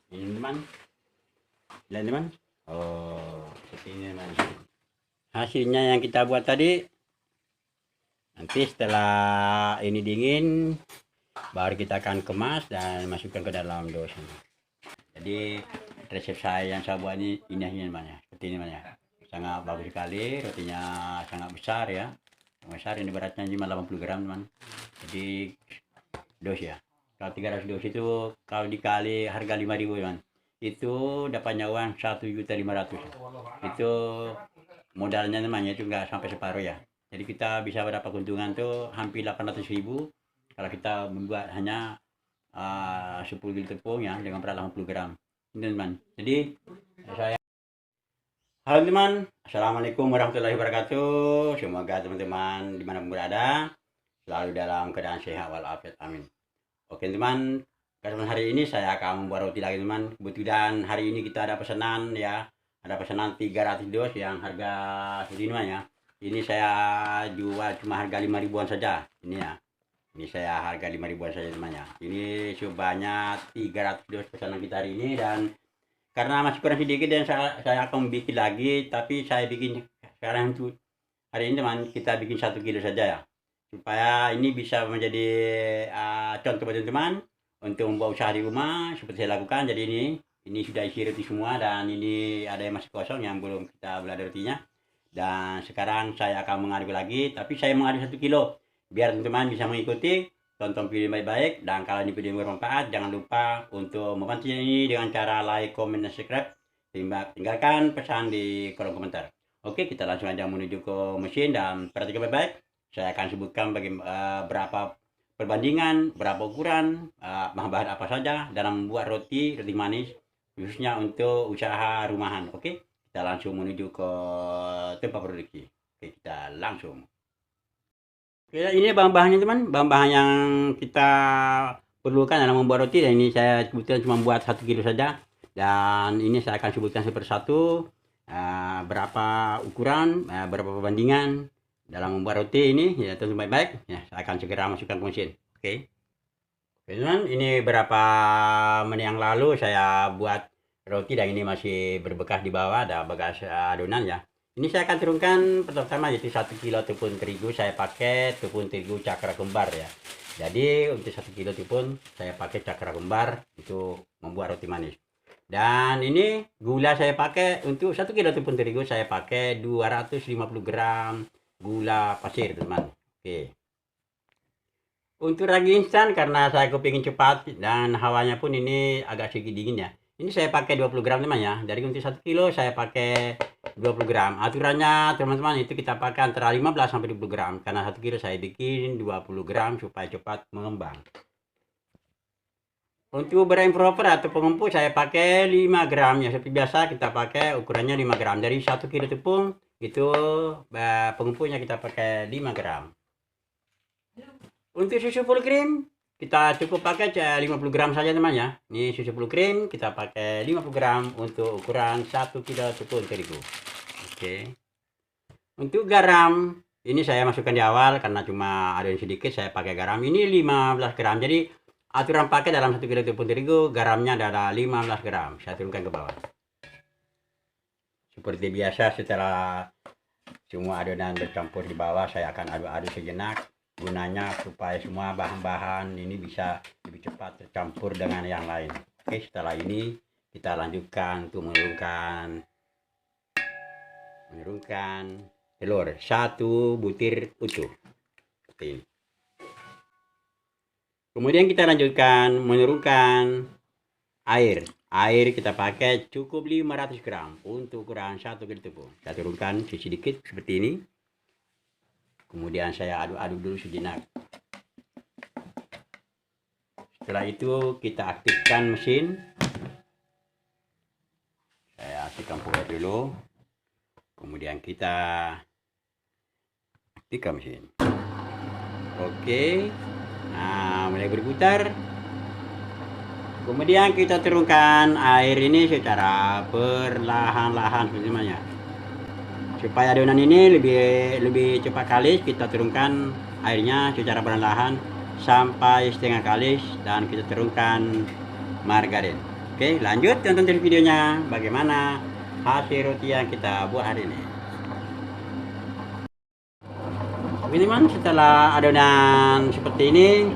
Ini teman, lihat teman. Oh, seperti ini teman. Hasilnya yang kita buat tadi. Nanti setelah ini dingin, baru kita akan kemas dan masukkan ke dalam dos. Jadi resep saya yang saya buat ini namanya, seperti ini namanya. Sangat bagus sekali, rotinya sangat besar ya. Besar, ini beratnya cuma 80 gram teman. Jadi dos ya. Kalau 300 dos itu kalau dikali harga 5.000 teman, itu dapatnya uang 1.500.000. Itu modalnya namanya itu nggak sampai separuh ya. Jadi kita bisa berdapat keuntungan tuh hampir 800.000 kalau kita membuat hanya 10 kilo tepung ya dengan berat 80 gram. Ini teman. Jadi saya halo teman, assalamualaikum warahmatullahi wabarakatuh. Semoga teman-teman dimanapun berada selalu dalam keadaan sehat walafiat, amin. Oke teman, kesempatan hari ini saya akan membuat roti lagi teman. Kebetulan hari ini kita ada pesanan ya, ada pesanan 300 dos yang harga segini ya. Ini saya jual cuma harga 5 ribuan saja ini ya. Ini saya harga 5 ribuan saja temannya. Ini sebanyak 300 dos pesanan kita hari ini, dan karena masih kurang sedikit dan saya akan bikin lagi, tapi saya bikin sekarang untuk hari ini teman, kita bikin 1 kilo saja ya, supaya ini bisa menjadi contoh buat teman-teman untuk membuat usaha di rumah seperti saya lakukan. Jadi ini sudah isi roti semua, dan ini ada yang masih kosong yang belum kita belada rotinya. Dan sekarang saya akan mengaduk lagi, tapi saya mengaduk 1 kilo biar teman-teman bisa mengikuti. Tonton video baik-baik, dan kalau ini video bermanfaat jangan lupa untuk membantu ini dengan cara like, comment, dan subscribe. Tinggalkan pesan di kolom komentar. Oke, kita langsung aja menuju ke mesin dan perhatikan baik-baik. Saya akan sebutkan berapa perbandingan, berapa ukuran, bahan-bahan apa saja dalam membuat roti manis khususnya untuk usaha rumahan. Oke, kita langsung menuju ke tempat produksi. Oke, kita langsung. Ya, ini bahan-bahannya teman, bahan-bahan yang kita perlukan dalam membuat roti. Dan ini saya kebetulan cuma buat 1 kilo saja, dan ini saya akan sebutkan sepersatu berapa ukuran, berapa perbandingan dalam membuat roti ini ya. Tentu baik-baik ya, saya akan segera masukkan ke mesin. Oke teman, ini berapa menit yang lalu saya buat roti, dan ini masih berbekas di bawah, ada bekas adonan ya. Ini saya akan turunkan pertama, yaitu 1 kilo tepung terigu. Saya pakai tepung terigu cakra kembar ya. Jadi untuk 1 kilo tepung saya pakai cakra kembar untuk membuat roti manis. Dan ini gula saya pakai untuk 1 kilo tepung terigu, saya pakai 250 gram gula pasir teman. Oke. Untuk ragi instan, karena saya kepingin cepat dan hawanya pun ini agak sedikit dingin ya, ini saya pakai 20 gram teman ya. Dari untuk 1 kilo saya pakai 20 gram. Aturannya teman-teman itu kita pakai antara 15 sampai 20 gram. Karena 1 kilo saya bikin 20 gram supaya cepat mengembang. Untuk beras proper atau pengempuk saya pakai 5 gram ya. Seperti biasa kita pakai ukurannya 5 gram. Dari 1 kilo tepung itu pengempuknya kita pakai 5 gram. Untuk susu full cream kita cukup pakai 50 gram saja teman ya. Ini susu full cream kita pakai 50 gram untuk ukuran 1 kilo tepung terigu. Oke. Untuk garam ini saya masukkan di awal karena cuma ada yang sedikit, saya pakai garam ini 15 gram. Jadi aturan pakai dalam 1 kilo tepung terigu garamnya adalah 15 gram. Saya turunkan ke bawah. Seperti biasa, setelah semua adonan bercampur di bawah, saya akan aduk-aduk sejenak. Gunanya supaya semua bahan-bahan ini bisa lebih cepat tercampur dengan yang lain. Oke, setelah ini kita lanjutkan untuk menurunkan telur 1 butir utuh seperti ini. Kemudian kita lanjutkan menurunkan air kita pakai cukup 500 gram untuk ukuran 1 kilo tepung. Kita turunkan sedikit seperti ini. Kemudian saya aduk-aduk dulu sejenak. Setelah itu kita aktifkan mesin. Saya aktifkan power dulu. Kemudian kita aktifkan mesin. Oke. Nah, mulai berputar. Kemudian kita turunkan air ini secara perlahan-lahan semuanya. Supaya adonan ini lebih cepat kalis, kita turunkan airnya secara perlahan sampai setengah kalis, dan kita turunkan margarin. Oke, lanjut tonton terus videonya bagaimana hasil roti yang kita buat hari ini. Oke teman, setelah adonan seperti ini,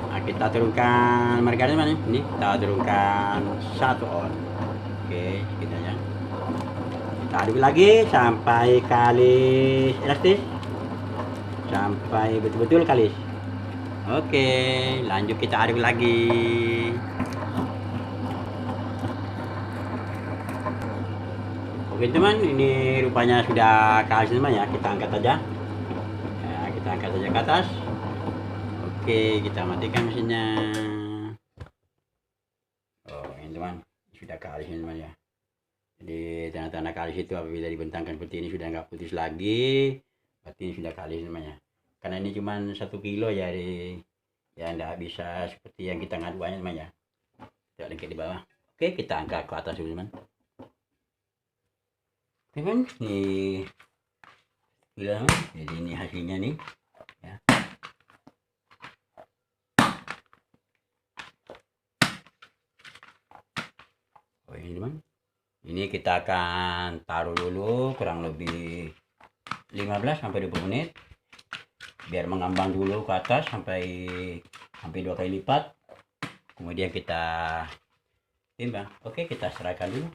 nah, kita turunkan margarin teman. Ini kita turunkan 1 on. Oke, gitu ya. Kita aduk lagi sampai kalis elastis, sampai betul-betul kalis. Oke, lanjut kita aduk lagi. Oke teman, ini rupanya sudah kalis teman ya. Kita angkat aja. Ya, kita angkat aja ke atas. Oke, kita matikan mesinnya. Oh, ini teman, sudah kalis ini teman ya. Jadi tanda-tanda kalis itu apabila dibentangkan seperti ini sudah nggak putus lagi, berarti ini sudah kalis namanya. Karena ini cuma 1 kilo ya, ya nggak bisa seperti yang kita ngaduannya teman ya. Kita lengket di bawah. Oke, kita angkat ke atas dulu teman. Teman, ini bilang, jadi ini hasilnya nih. Ya. Oh ini teman. Ini kita akan taruh dulu kurang lebih 15 sampai 20 menit biar mengambang dulu ke atas sampai 2 kali lipat. Kemudian kita timbang. Oke, kita serahkan dulu.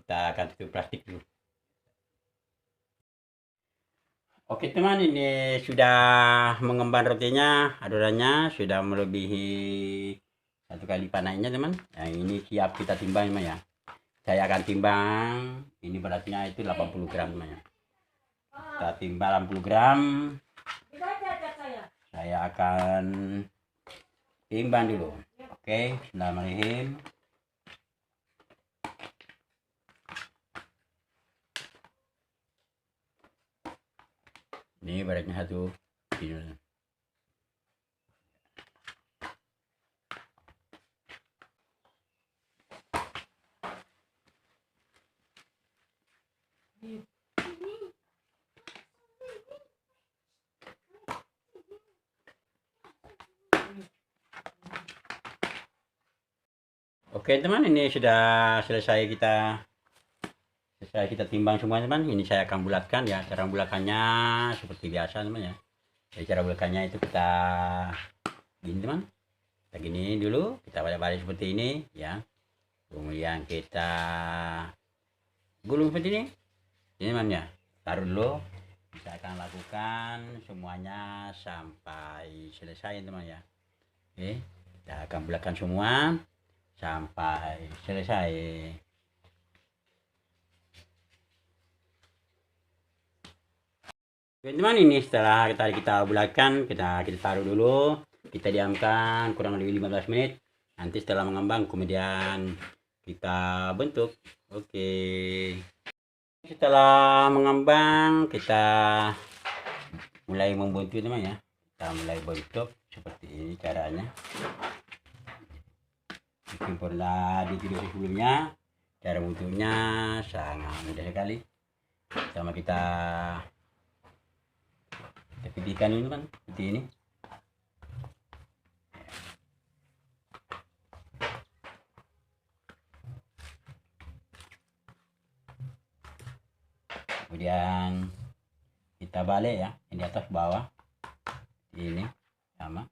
Kita akan tutup plastik dulu. Oke teman, ini sudah mengembang rotinya, adonannya sudah melebihi 1 kali lipat naiknya teman. Yang ini siap kita timbang teman ya. Saya akan timbang, ini beratnya itu 80 gram teman ya. Kita timbang 80 gram. Saya akan timbang dulu. Oke, bismillahirrahmanirrahim. Ini beratnya 1 kilo. Oke teman, ini sudah selesai kita timbang semua teman. Ini saya akan bulatkan ya. Cara bulatkannya seperti biasa teman ya. Jadi cara bulatkannya itu kita gini teman. Kita gini dulu, kita balik-balik seperti ini ya. Kemudian kita gulung seperti ini. Ini teman ya. Taruh dulu. Kita akan lakukan semuanya sampai selesai teman ya. Oke, kita akan bulatkan semua sampai selesai. Teman-teman, ini setelah kita bulatkan, kita taruh dulu, kita diamkan kurang lebih 15 menit. Nanti setelah mengembang kemudian kita bentuk. Oke, setelah mengembang kita mulai membentuk teman ya. Kita mulai bentuk seperti ini caranya. Mungkin pernah di video sebelumnya, cara bentuknya sangat mudah sekali. Sama kita pipihkan ini kan seperti ini. Kemudian kita balik ya, ini atas bawah ini sama.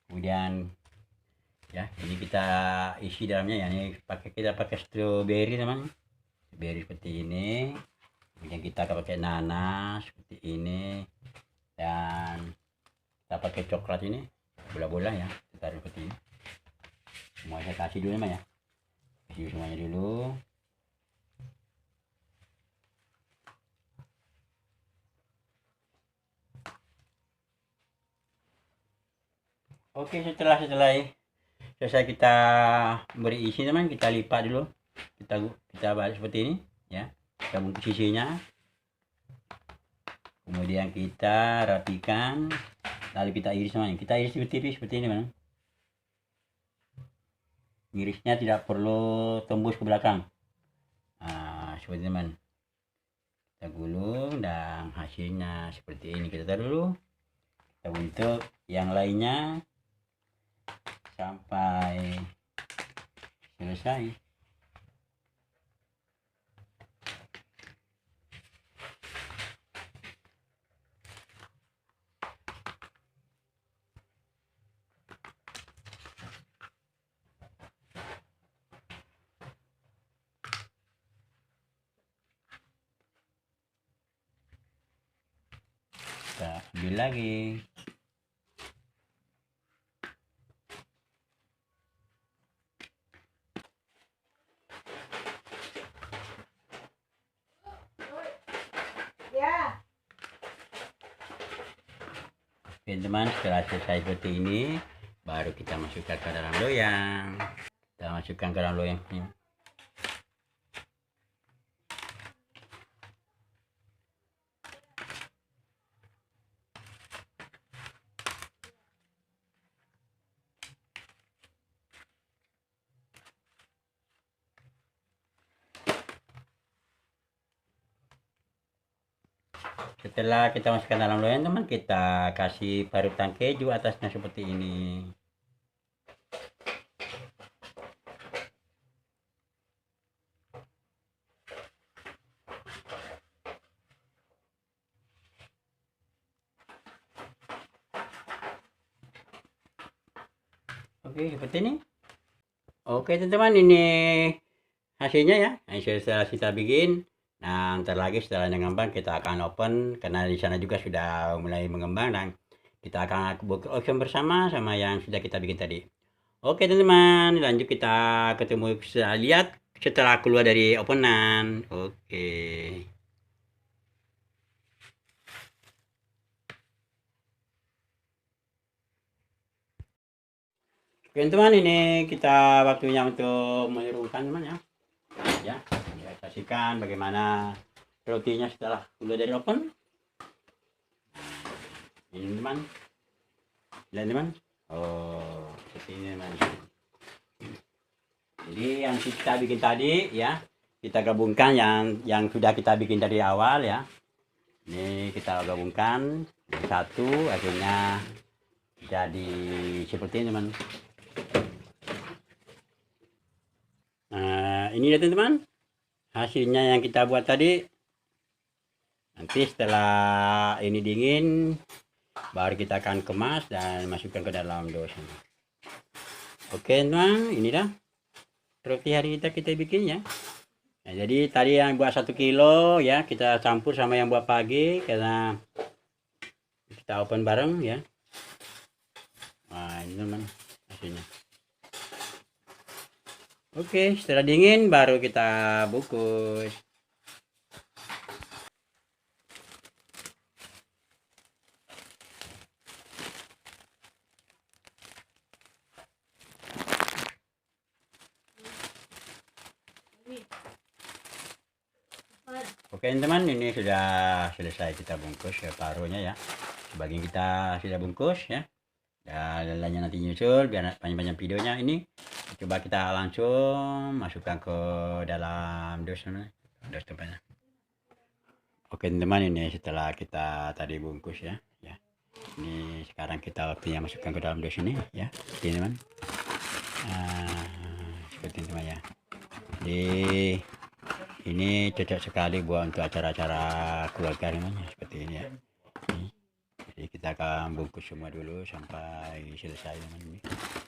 Kemudian ya, ini kita isi dalamnya ya, ini kita pakai stroberi teman, stroberi seperti ini. Kemudian kita pakai nanas seperti ini, dan kita pakai coklat ini bola-bola ya, kita taruh seperti ini. Semua saya kasih dulu teman ya, kasih semuanya dulu. Oke, setelah selesai kita beri isi teman, kita lipat dulu, kita balik seperti ini ya, kita bungkus sisinya, kemudian kita rapikan, lalu kita iris teman, kita iris tipis seperti ini teman. Irisnya tidak perlu tembus ke belakang, nah seperti ini teman, kita kita gulung dan hasilnya seperti ini. Kita taruh dulu, kita bentuk yang lainnya sampai selesai. Kita ambil lagi. Oke teman, setelah selesai seperti ini, baru kita masukkan ke dalam loyang. Kita masukkan ke dalam loyang ini. Setelah kita masukkan dalam loyang teman, kita kasih parutan keju atasnya seperti ini. Oke, seperti ini. Oke teman-teman, ini hasilnya ya. Nah, setelah kita bikin, nah ntar lagi setelah mengembang kita akan open, karena di sana juga sudah mulai mengembang, dan kita akan open bersama sama yang sudah kita bikin tadi. Oke teman-teman, lanjut kita ketemu, bisa lihat setelah keluar dari openan. Oke. Oke teman, ini kita waktunya untuk menyerukan teman ya. Ya, kita saksikan bagaimana rotinya setelah keluar dari oven. Ini teman, lihat teman. Oh, seperti ini teman. Jadi yang kita bikin tadi ya, kita gabungkan yang sudah kita bikin dari awal ya. Ini kita gabungkan satu, akhirnya jadi seperti ini teman. Nah, ini ya teman-teman, hasilnya yang kita buat tadi. Nanti setelah ini dingin, baru kita akan kemas dan masukkan ke dalam dos. Oke teman, ini dah roti hari kita bikin ya. Nah, jadi tadi yang buat 1 kilo ya, kita campur sama yang buat pagi, karena kita open bareng ya. Nah, ini teman hasilnya. Oke, setelah dingin baru kita bungkus. Oke teman, ini sudah selesai kita bungkus ya, paruhnya ya. Sebagian kita sudah bungkus ya. Dan lainnya nanti nyusul, biar panjang-panjang videonya. Ini coba kita langsung masukkan ke dalam dos tempatnya. Oke teman, ini setelah kita tadi bungkus ya. Ini sekarang kita waktunya masukkan ke dalam dos ini ya. Oke teman. Seperti ini teman ya. Jadi ini cocok sekali buat untuk acara-acara keluarga namanya, seperti ini ya. Jadi kita akan bungkus semua dulu sampai selesai teman ini.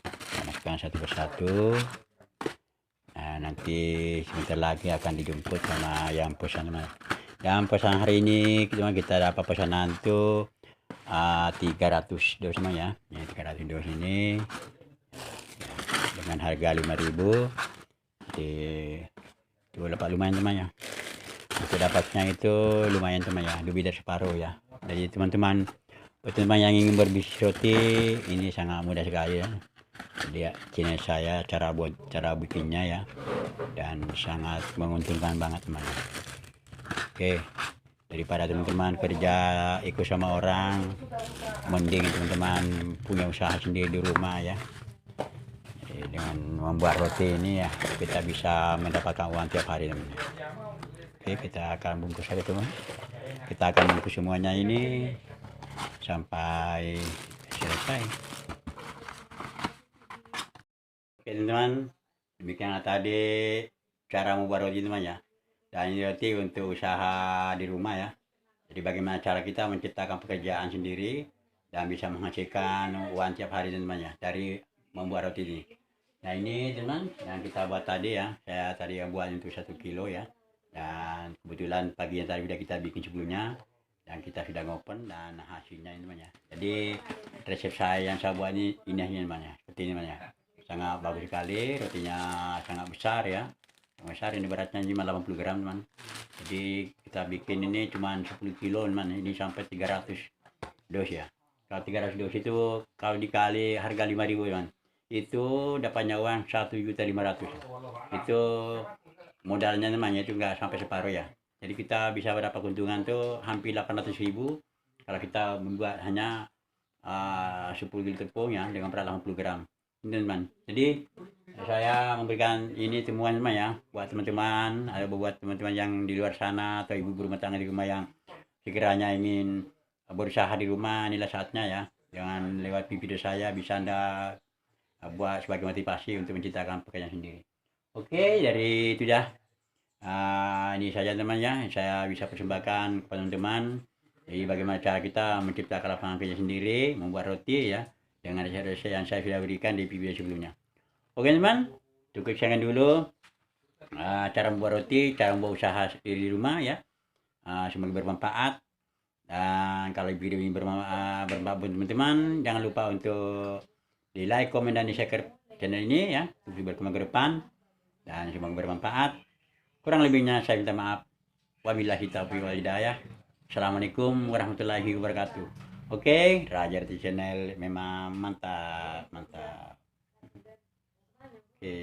Kita masukkan satu persatu. Nah, nanti sebentar lagi akan dijemput sama yang pesan teman. Yang pesan hari ini kita dapat pesanan tuh 300 dos teman ya. Ini 300 dos ini dengan harga 5.000. Jadi itu dapat lumayan teman ya. Untuk dapatnya itu lumayan teman ya, lebih dari separuh ya. Jadi teman-teman yang ingin berbisnis roti ini sangat mudah sekali ya. Lihat channel saya cara bikinnya ya, dan sangat menguntungkan banget teman. Oke, daripada teman-teman kerja ikut sama orang, mending teman-teman punya usaha sendiri di rumah ya. Jadi dengan membuat roti ini ya, kita bisa mendapatkan uang tiap hari teman. Oke, kita akan bungkus saja teman. Kita akan bungkus semuanya ini sampai selesai. Oke teman-teman, demikianlah tadi cara membuat roti teman ya. Dan ini roti untuk usaha di rumah ya. Jadi bagaimana cara kita menciptakan pekerjaan sendiri dan bisa menghasilkan uang tiap hari teman ya dari membuat roti ini. Nah ini teman yang kita buat tadi ya, saya tadi yang buat untuk 1 kilo ya. Dan kebetulan pagi yang tadi sudah kita bikin sebelumnya dan kita sudah ngopen dan hasilnya ini teman ya. Jadi resep saya yang saya buat ini teman ya, seperti ini teman ya. Sangat bagus sekali, rotinya sangat besar ya. Besar ini beratnya cuma 80 gram teman. Jadi kita bikin ini cuma 10 kilo teman, ini sampai 300 dos ya. Kalau 300 dos itu kalau dikali harga 5.000 teman, itu dapatnya uang 1.500.000. Itu modalnya namanya itu enggak sampai separuh ya. Jadi kita bisa berdapat keuntungan tuh hampir 800.000 kalau kita membuat hanya 10 kilo tepung ya dengan berat 80 gram. Ini teman. Jadi saya memberikan ini temuan teman ya buat teman-teman, ada buat teman-teman yang di luar sana atau ibu rumah tangga di rumah yang sekiranya ingin berusaha di rumah, inilah saatnya ya. Jangan lewat video saya bisa Anda buat sebagai motivasi untuk menciptakan pekerjaan sendiri. Oke, dari itu dah. Ini saja teman ya, saya bisa persembahkan kepada teman-teman. Jadi bagaimana cara kita menciptakan lapangan kerja sendiri, membuat roti ya, dengan resep-resep yang saya sudah berikan di video sebelumnya. Oke teman, cukup sekian dulu cara membuat roti, cara membuat usaha di rumah ya. Semoga bermanfaat. Dan kalau video ini bermanfaat buat teman-teman, jangan lupa untuk di like, komen, dan di share channel ini ya, untuk berkembang ke depan. Dan semoga bermanfaat. Kurang lebihnya saya minta maaf. Wabillahi taufiq wal hidayah. Assalamualaikum warahmatullahi wabarakatuh. Oke, Raja Roti Channel memang mantap, mantap. Oke.